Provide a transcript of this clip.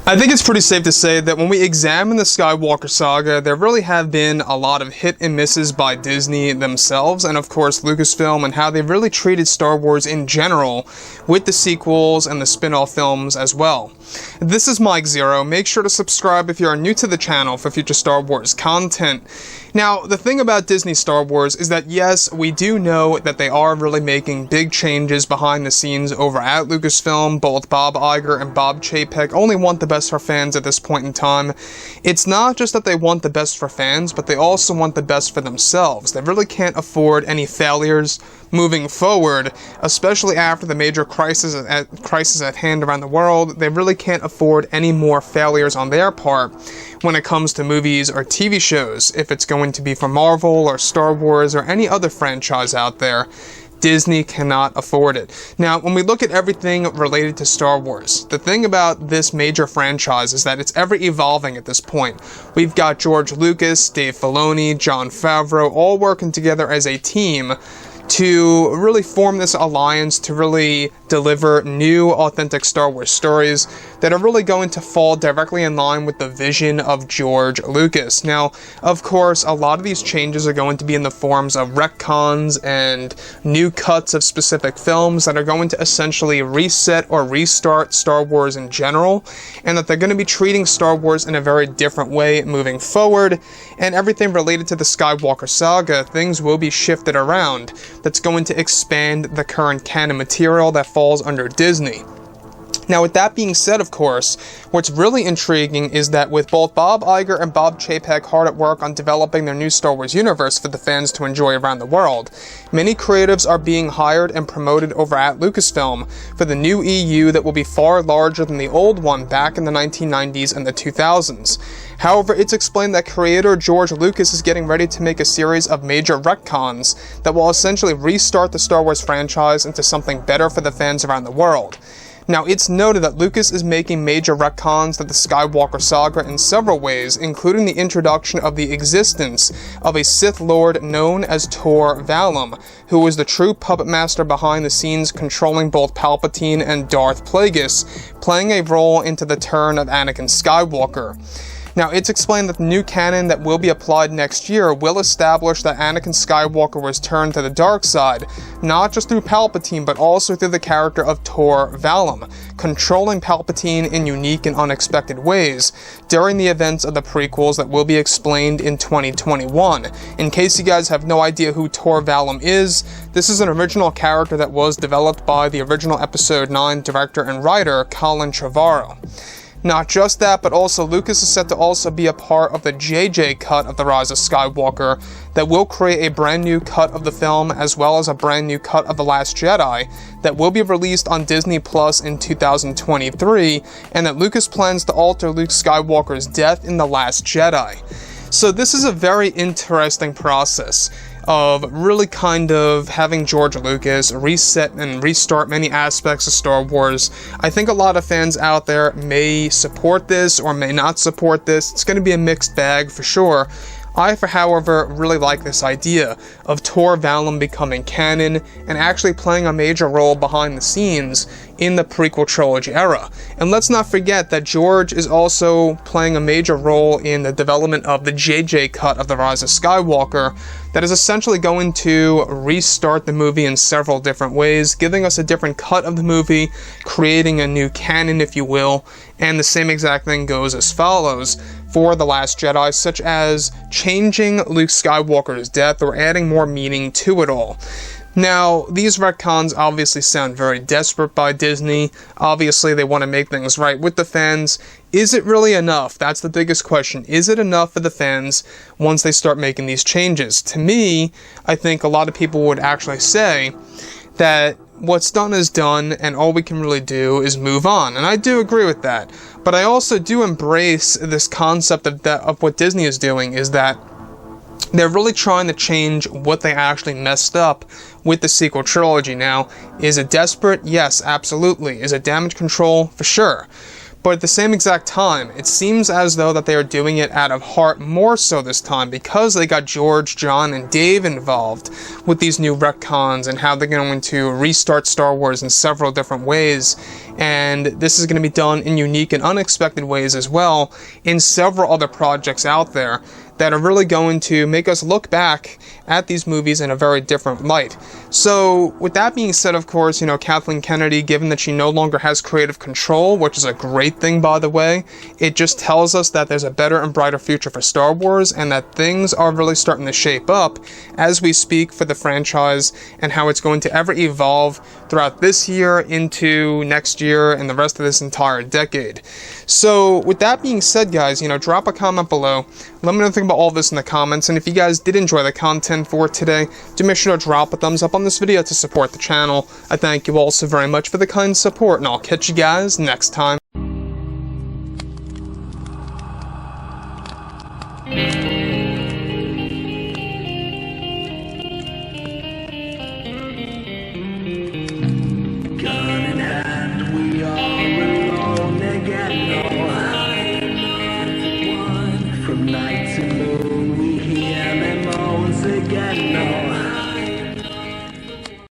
I think it's pretty safe to say that when we examine the Skywalker saga, there really have been a lot of hit and misses by Disney themselves, and of course Lucasfilm, and how they've really treated Star Wars in general, with the sequels and the spin-off films as well. This is Mike Zero. Make sure to subscribe if you are new to the channel for future Star Wars content. Now, the thing about Disney Star Wars is that yes, we do know that they are really making big changes behind the scenes over at Lucasfilm. Both Bob Iger and Bob Chapek only want the best for fans at this point in time. It's not just that they want the best for fans, but they also want the best for themselves. They really can't afford any failures moving forward, especially after the major crisis at hand around the world. They really can't afford any more failures on their part when it comes to movies or TV shows, if it's going to be for Marvel or Star Wars or any other franchise out there. Disney cannot afford it. Now, when we look at everything related to Star Wars, the thing about this major franchise is that it's ever evolving at this point. We've got George Lucas, Dave Filoni, Jon Favreau, all working together as a team to really form this alliance to really deliver new, authentic Star Wars stories that are really going to fall directly in line with the vision of George Lucas. Now, of course, a lot of these changes are going to be in the forms of retcons and new cuts of specific films that are going to essentially reset or restart Star Wars in general, and that they're going to be treating Star Wars in a very different way moving forward, and everything related to the Skywalker saga, things will be shifted around. That's going to expand the current canon material that falls under Disney. Now, with that being said, of course, what's really intriguing is that with both Bob Iger and Bob Chapek hard at work on developing their new Star Wars universe for the fans to enjoy around the world, many creatives are being hired and promoted over at Lucasfilm for the new EU that will be far larger than the old one back in the 1990s and the 2000s. However, it's explained that creator George Lucas is getting ready to make a series of major retcons that will essentially restart the Star Wars franchise into something better for the fans around the world. Now, it's noted that Lucas is making major retcons of the Skywalker saga in several ways, including the introduction of the existence of a Sith Lord known as Tor Valum, who was the true puppet master behind the scenes controlling both Palpatine and Darth Plagueis, playing a role into the turn of Anakin Skywalker. Now, it's explained that the new canon that will be applied next year will establish that Anakin Skywalker was turned to the dark side, not just through Palpatine, but also through the character of Tor Valum, controlling Palpatine in unique and unexpected ways during the events of the prequels that will be explained in 2021. In case you guys have no idea who Tor Valum is, this is an original character that was developed by the original Episode 9 director and writer Colin Trevorrow. Not just that, but also Lucas is set to also be a part of the JJ cut of The Rise of Skywalker that will create a brand new cut of the film as well as a brand new cut of The Last Jedi that will be released on Disney Plus in 2023, and that Lucas plans to alter Luke Skywalker's death in The Last Jedi. So this is a very interesting process of really kind of having George Lucas reset and restart many aspects of Star Wars. I think a lot of fans out there may support this or may not support this. It's going to be a mixed bag for sure. I, however, really like this idea of Tor Valum becoming canon and actually playing a major role behind the scenes in the prequel trilogy era. And let's not forget that George is also playing a major role in the development of the JJ cut of The Rise of Skywalker that is essentially going to restart the movie in several different ways, giving us a different cut of the movie, creating a new canon, if you will, and the same exact thing goes as follows for The Last Jedi, such as changing Luke Skywalker's death or adding more meaning to it all. Now, these retcons obviously sound very desperate by Disney. Obviously, they want to make things right with the fans. Is it really enough? That's the biggest question. Is it enough for the fans once they start making these changes? To me, I think a lot of people would actually say that what's done is done, and all we can really do is move on. And I do agree with that. But I also do embrace this concept of what Disney is doing, is that they're really trying to change what they actually messed up with the sequel trilogy. Now, is it desperate? Yes, absolutely. Is it damage control? For sure. But at the same exact time, it seems as though that they are doing it out of heart more so this time, because they got George, John, and Dave involved with these new retcons and how they're going to restart Star Wars in several different ways. And this is going to be done in unique and unexpected ways as well in several other projects out there that are really going to make us look back at these movies in a very different light. So, with that being said, of course, Kathleen Kennedy, given that she no longer has creative control, which is a great thing, by the way, it just tells us that there's a better and brighter future for Star Wars, and that things are really starting to shape up as we speak for the franchise, and how it's going to ever evolve throughout this year into next year and the rest of this entire decade. So, with that being said, guys, drop a comment below. Let me know what you think about all this in the comments, and if you guys did enjoy the content for today, do make sure to drop a thumbs up on this video to support the channel. I thank you all so very much for the kind support, and I'll catch you guys next time.